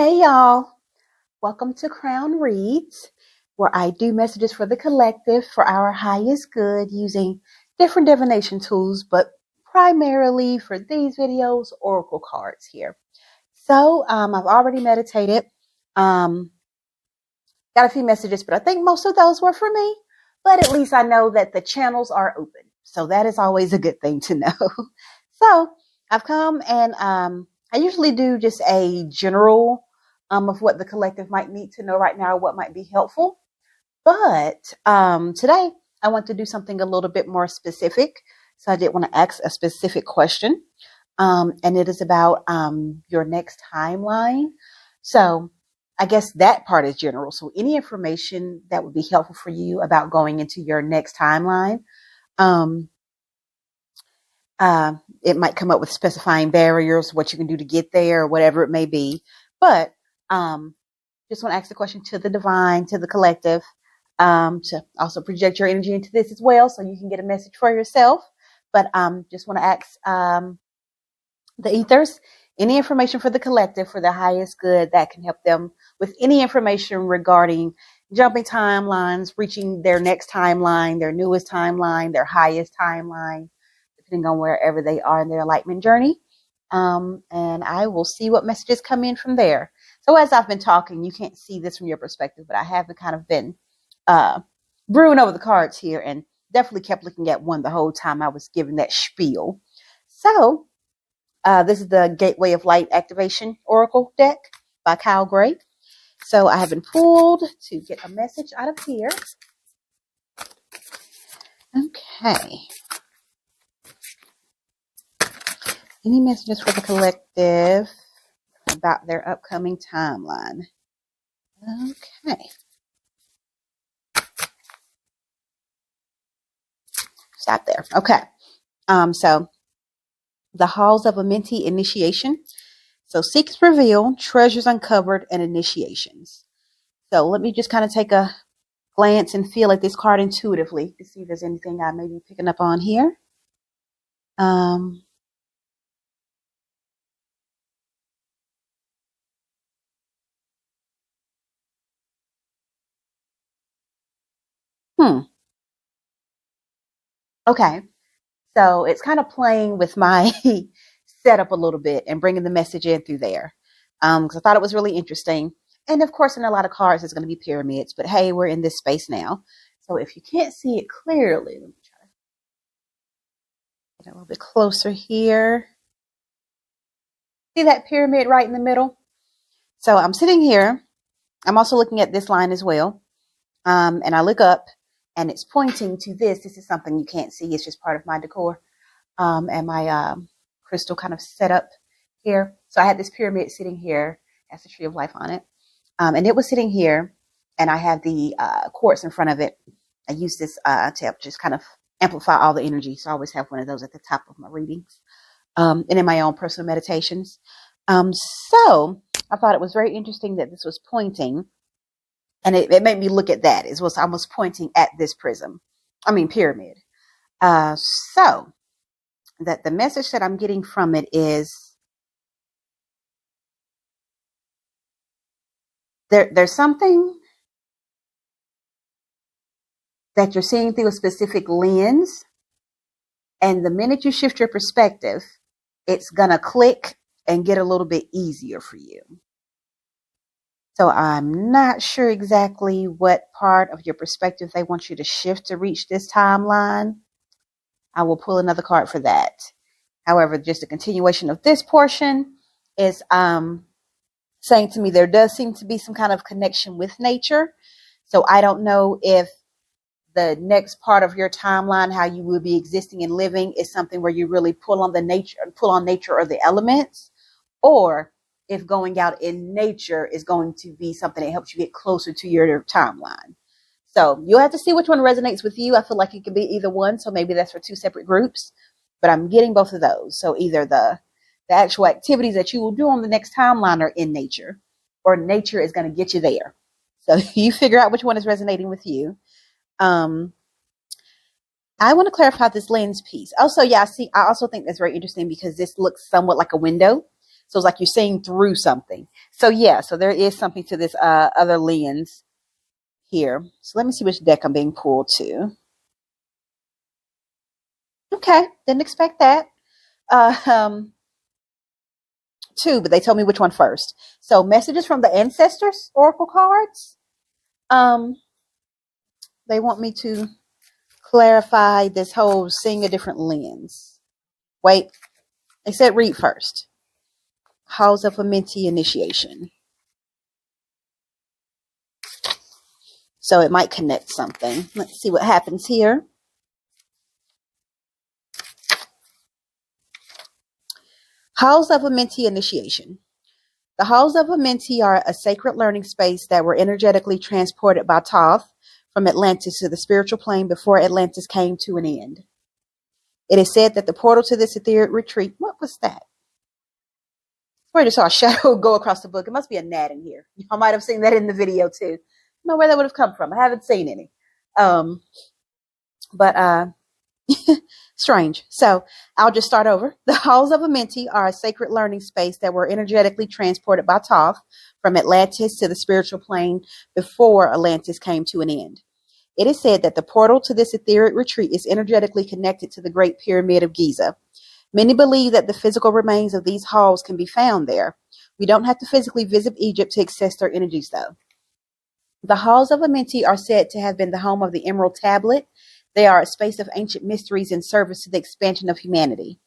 Hey y'all, welcome to Crown Reads, where I do messages for the collective for our highest good using different divination tools, but primarily for these videos, oracle cards here. So I've already meditated, got a few messages, but I think most of those were for me. But at least I know that the channels are open, so that is always a good thing to know. So I've come and I usually do just a general of what the collective might need to know right now, what might be helpful. But today I want to do something a little bit more specific. So I did want to ask a specific question, and it is about your next timeline. So I guess that part is general. So any information that would be helpful for you about going into your next timeline. Um, it might come up with specifying barriers, what you can do to get there, or whatever it may be. But just want to ask the question to the divine, to the collective, to also project your energy into this as well, so you can get a message for yourself. But just want to ask the ethers any information for the collective for the highest good that can help them with any information regarding jumping timelines, reaching their next timeline, their newest timeline, their highest timeline, depending on wherever they are in their enlightenment journey. And I will see what messages come in from there. So as I've been talking, you can't see this from your perspective, but I have kind of been brewing over the cards here and definitely kept looking at one the whole time I was giving that spiel. So this is the Gateway of Light Activation Oracle deck by Kyle Gray. So I have been pulled to get a message out of here. Okay. Any messages for the collective about their upcoming timeline? Okay. Stop there. Okay. So the halls of a mentee initiation. So secrets revealed, treasures uncovered, and initiations. So let me just kind of take a glance and feel at this card intuitively to see if there's anything I may be picking up on here. Okay. So it's kind of playing with my setup a little bit and bringing the message in through there. Because I thought it was really interesting. And of course, in a lot of cards, it's going to be pyramids. But hey, we're in this space now. So if you can't see it clearly, let me try to get a little bit closer here. See that pyramid right in the middle? So I'm sitting here. I'm also looking at this line as well. And I look up and it's pointing to this. This is something you can't see. It's just part of my decor and my crystal kind of setup here. So I had this pyramid sitting here. Has the tree of life on it. And it was sitting here. And I had the quartz in front of it. I use this to just kind of amplify all the energy. So I always have one of those at the top of my readings and in my own personal meditations. So I thought it was very interesting that this was pointing. And it made me look at that. It was almost pointing at this pyramid. So that the message that I'm getting from it is there's something that you're seeing through a specific lens. And the minute you shift your perspective, it's going to click and get a little bit easier for you. So I'm not sure exactly what part of your perspective they want you to shift to reach this timeline. I will pull another card for that. However, just a continuation of this portion is saying to me there does seem to be some kind of connection with nature. So I don't know if the next part of your timeline, how you will be existing and living, is something where you really pull on nature or the elements, or if going out in nature is going to be something that helps you get closer to your timeline. So you'll have to see which one resonates with you. I feel like it could be either one. So maybe that's for two separate groups, but I'm getting both of those. So either the actual activities that you will do on the next timeline are in nature, or nature is going to get you there. So you figure out which one is resonating with you. I want to clarify this lens piece. Also, yeah, I also think that's very interesting because this looks somewhat like a window. So it's like you're seeing through something. So yeah, so there is something to this other lens here. So let me see which deck I'm being pulled to. Okay, didn't expect that. Two, but they told me which one first. So messages from the ancestors, oracle cards. They want me to clarify this whole seeing a different lens. Wait, they said read first. House of a Mentee initiation. So it might connect something. Let's see what happens here. Halls of a Mentee initiation. The halls of a Mentee are a sacred learning space that were energetically transported by Thoth from Atlantis to the spiritual plane before Atlantis came to an end. It is said that the portal to this etheric retreat, what was that? I just saw a shadow go across the book. It must be a gnat in here. I might have seen that in the video too. I don't know where that would have come from. I haven't seen any. But strange. So I'll just start over. The halls of a Mentee are a sacred learning space that were energetically transported by Thoth from Atlantis to the spiritual plane before Atlantis came to an end. It is said that the portal to this etheric retreat is energetically connected to the Great Pyramid of Giza. Many believe that the physical remains of these halls can be found there. We don't have to physically visit Egypt to access their energies, though. The halls of a Mentee are said to have been the home of the Emerald Tablet. They are a space of ancient mysteries in service to the expansion of humanity.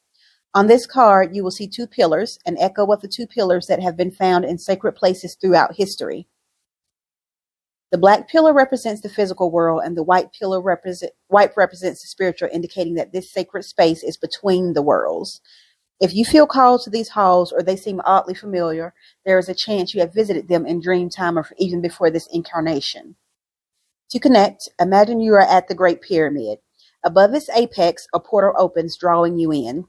On this card, you will see two pillars, an echo of the two pillars that have been found in sacred places throughout history. The black pillar represents the physical world, and the white pillar represents the spiritual, indicating that this sacred space is between the worlds. If you feel called to these halls or they seem oddly familiar, there is a chance you have visited them in dream time or even before this incarnation. To connect, imagine you are at the Great Pyramid. Above its apex, a portal opens, drawing you in.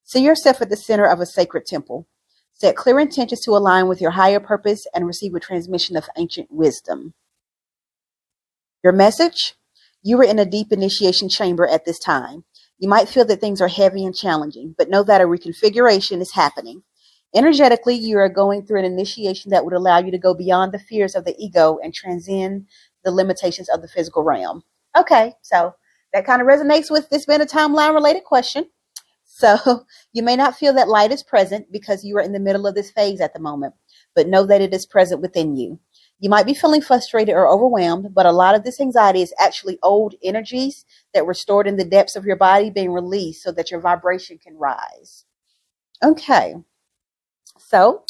See yourself at the center of a sacred temple. Set clear intentions to align with your higher purpose and receive a transmission of ancient wisdom. Your message? You are in a deep initiation chamber at this time. You might feel that things are heavy and challenging, but know that a reconfiguration is happening. Energetically, you are going through an initiation that would allow you to go beyond the fears of the ego and transcend the limitations of the physical realm. Okay, so that kind of resonates with this being a timeline-related question. So you may not feel that light is present because you are in the middle of this phase at the moment, but know that it is present within you. You might be feeling frustrated or overwhelmed, but a lot of this anxiety is actually old energies that were stored in the depths of your body being released so that your vibration can rise. Okay. So,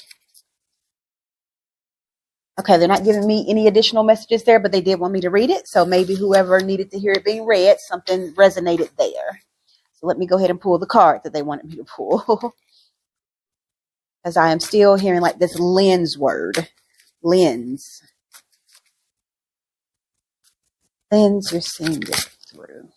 they're not giving me any additional messages there, but they did want me to read it. So maybe whoever needed to hear it being read, something resonated there. So let me go ahead and pull the card that they wanted me to pull. As I am still hearing like this lens word. Lens. Lens, you're seeing this through.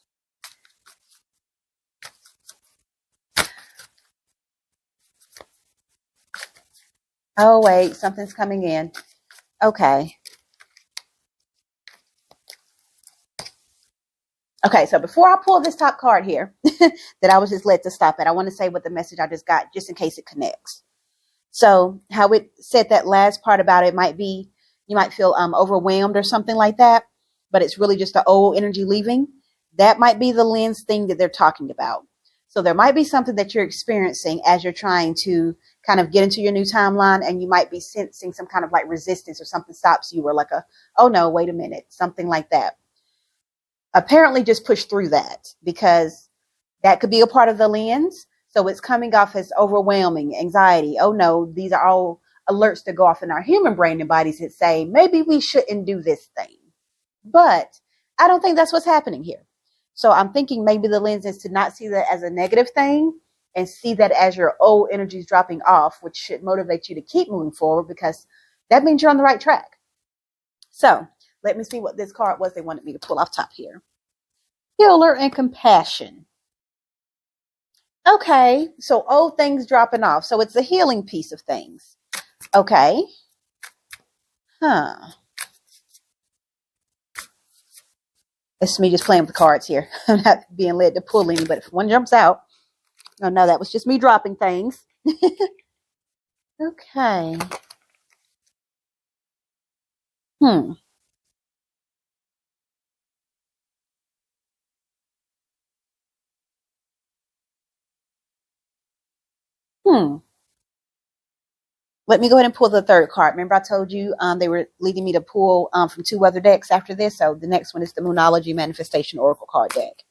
Oh, wait, something's coming in. Okay. Okay, so before I pull this top card here that I was just led to stop at, I want to say what the message I just got, just in case it connects. So how it said that last part about it might be, you might feel overwhelmed or something like that, but it's really just the old energy leaving. That might be the lens thing that they're talking about. So there might be something that you're experiencing as you're trying to kind of get into your new timeline, and you might be sensing some kind of like resistance or something stops you, or like oh no, wait a minute, something like that. Apparently just push through that, because that could be a part of the lens. So it's coming off as overwhelming, anxiety. Oh no, these are all alerts that go off in our human brain and bodies that say, maybe we shouldn't do this thing. But I don't think that's what's happening here. So I'm thinking maybe the lens is to not see that as a negative thing and see that as your old energy is dropping off, which should motivate you to keep moving forward, because that means you're on the right track. So let me see what this card was they wanted me to pull off top here. Healer and compassion. Okay, so old things dropping off. So it's a healing piece of things. Okay. It's me just playing with the cards here. I'm not being led to pull any, but if one jumps out, oh no, that was just me dropping things. Okay. Hmm. Hmm. Let me go ahead and pull the third card. Remember I told you they were leading me to pull from two other decks after this. So the next one is the Moonology Manifestation Oracle card deck.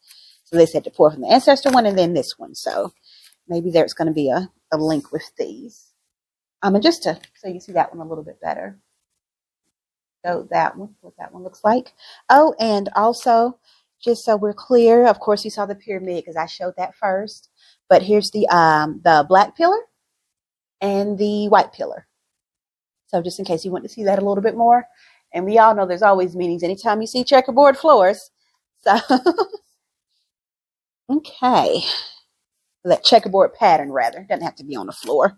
So they said to pull from the Ancestor one and then this one. So maybe there's going to be a link with these. And just to so you see that one a little bit better. So that one, what that one looks like. Oh, and also, just so we're clear, of course you saw the pyramid because I showed that first. But here's the black pillar and the white pillar. So just in case you want to see that a little bit more. And we all know there's always meanings anytime you see checkerboard floors. So, okay. That checkerboard pattern, rather. Doesn't have to be on the floor.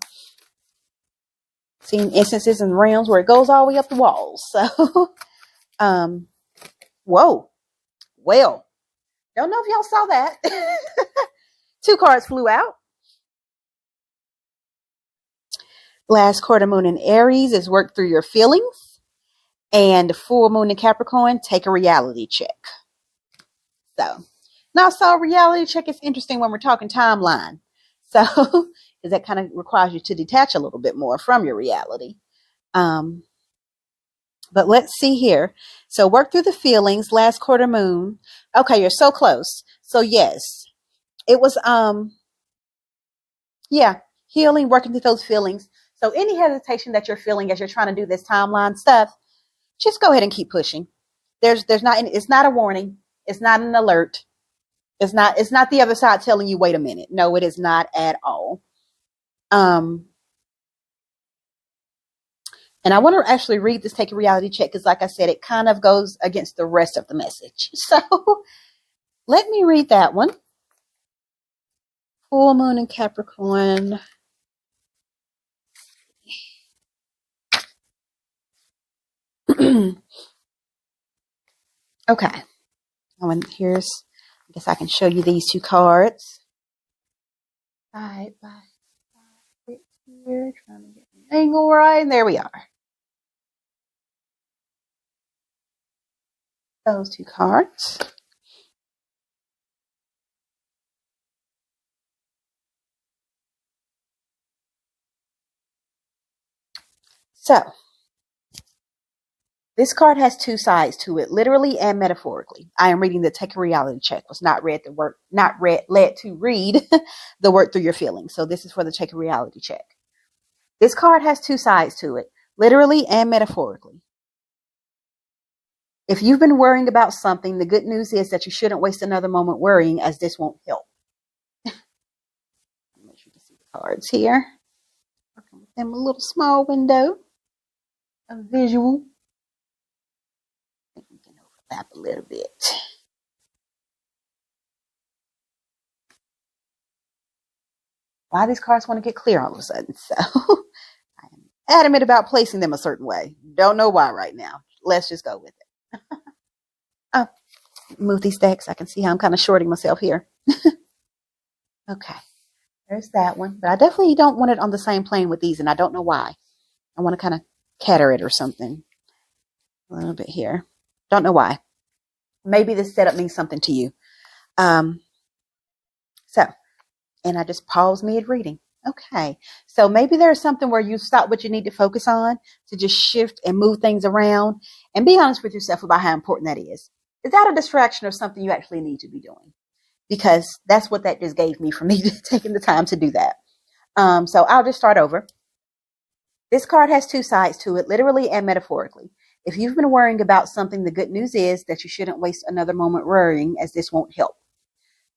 Seen instances and realms where it goes all the way up the walls. So, whoa. Well, don't know if y'all saw that. Two cards flew out. Last quarter moon in Aries is work through your feelings. And full moon in Capricorn, take a reality check. So reality check is interesting when we're talking timeline. So, because that kind of requires you to detach a little bit more from your reality. But let's see here. So work through the feelings, last quarter moon. Okay, you're so close. So yes, it was, healing, working through those feelings. So any hesitation that you're feeling as you're trying to do this timeline stuff, just go ahead and keep pushing. It's not a warning. It's not an alert. It's not the other side telling you, wait a minute. No, it is not at all. And I want to actually read this, take a reality check, because like I said, it kind of goes against the rest of the message. So let me read that one. Full moon in Capricorn. Okay. I guess I can show you these two cards. Bye. Here, trying to get the angle right, and there we are. Those two cards. So, this card has two sides to it, literally and metaphorically. I am reading the Take a Reality Check. Was not led to read the work through your feelings. So this is for the Take a Reality Check. This card has two sides to it, literally and metaphorically. If you've been worrying about something, the good news is that you shouldn't waste another moment worrying, as this won't help. Make sure you see the cards here. Working with them a little small window of visual. I think we can overlap a little bit. Why these cards want to get clear all of a sudden. So I am adamant about placing them a certain way. Don't know why right now. Let's just go with it. Oh, move these decks. I can see how I'm kind of shorting myself here. Okay, there's that one. But I definitely don't want it on the same plane with these, and I don't know why. I want to kind of cater it or something. A little bit here. Don't know why. Maybe this setup means something to you. And I just pause mid-reading. Okay, so maybe there's something where you stop what you need to focus on to just shift and move things around, and be honest with yourself about how important that is. Is that a distraction or something you actually need to be doing? Because that's what that just gave me for me taking the time to do that. So I'll just start over. This card has two sides to it, literally and metaphorically. If you've been worrying about something, the good news is that you shouldn't waste another moment worrying, as this won't help.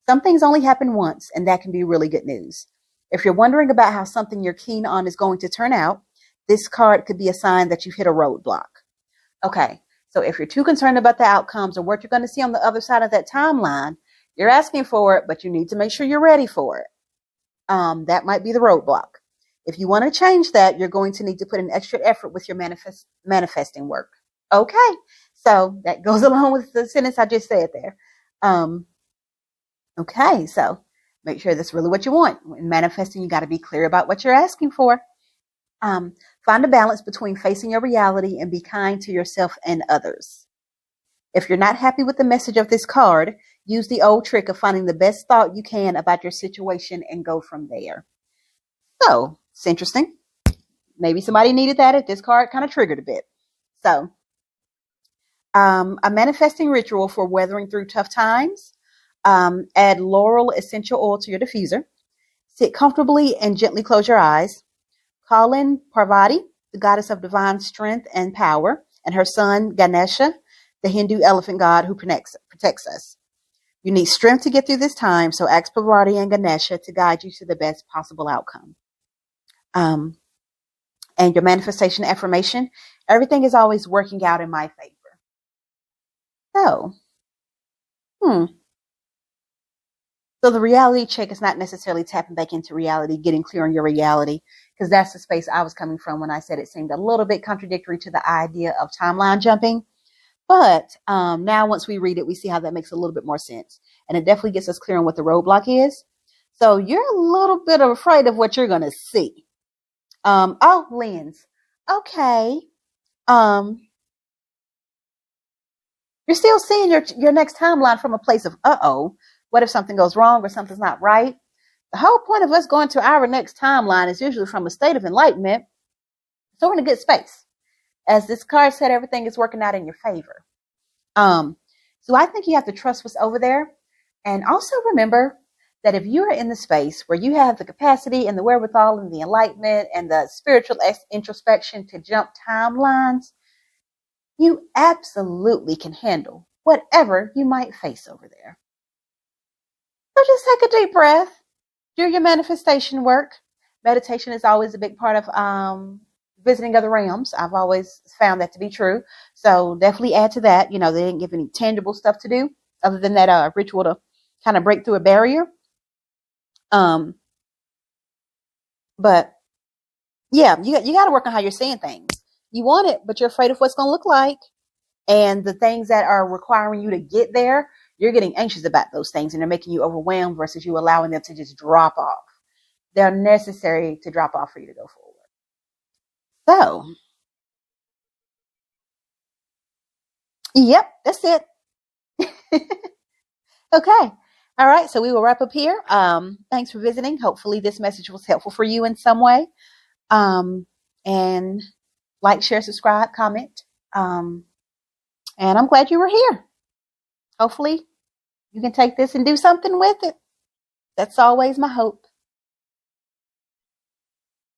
Some things only happen once, and that can be really good news. If you're wondering about how something you're keen on is going to turn out, this card could be a sign that you've hit a roadblock. Okay, so if you're too concerned about the outcomes or what you're going to see on the other side of that timeline, you're asking for it, but you need to make sure you're ready for it. That might be the roadblock. If you want to change that, you're going to need to put an extra effort with your manifesting work. Okay, so that goes along with the sentence I just said there. Okay, so make sure that's really what you want. In manifesting, you got to be clear about what you're asking for. Um, Find a balance between facing your reality and be kind to yourself and others. If you're not happy with the message of this card, use the old trick of finding the best thought you can about your situation and go from there. So it's interesting. Maybe somebody needed that if this card kind of triggered a bit. So, a manifesting ritual for weathering through tough times. Add laurel essential oil to your diffuser. Sit comfortably and gently close your eyes. Call in Parvati, the goddess of divine strength and power, and her son Ganesha, the Hindu elephant god who protects us. You need strength to get through this time, so ask Parvati and Ganesha to guide you to the best possible outcome. And your manifestation affirmation, everything is always working out in my favor. So, So the reality check is not necessarily tapping back into reality, getting clear on your reality, because that's the space I was coming from when I said it seemed a little bit contradictory to the idea of timeline jumping. But now once we read it, we see how that makes a little bit more sense. And it definitely gets us clear on what the roadblock is. So you're a little bit afraid of what you're going to see. Lens. Okay. You're still seeing your next timeline from a place of, what if something goes wrong or something's not right? The whole point of us going to our next timeline is usually from a state of enlightenment. So we're in a good space. As this card said, everything is working out in your favor. So I think you have to trust what's over there. And also remember that if you're in the space where you have the capacity and the wherewithal and the enlightenment and the spiritual introspection to jump timelines, you absolutely can handle whatever you might face over there. So just take a deep breath, do your manifestation work. Meditation is always a big part of visiting other realms. I've always found that to be true. So definitely add to that. They didn't give any tangible stuff to do other than that ritual to kind of break through a barrier. But yeah, you got to work on how you're seeing things. You want it, but you're afraid of what's going to look like. And the things that are requiring you to get there, you're getting anxious about those things and they're making you overwhelmed versus you allowing them to just drop off. They're necessary to drop off for you to go forward. So, yep, that's it. Okay. All right. So we will wrap up here. Thanks for visiting. Hopefully this message was helpful for you in some way. And like, share, subscribe, comment. And I'm glad you were here. Hopefully you can take this and do something with it. That's always my hope.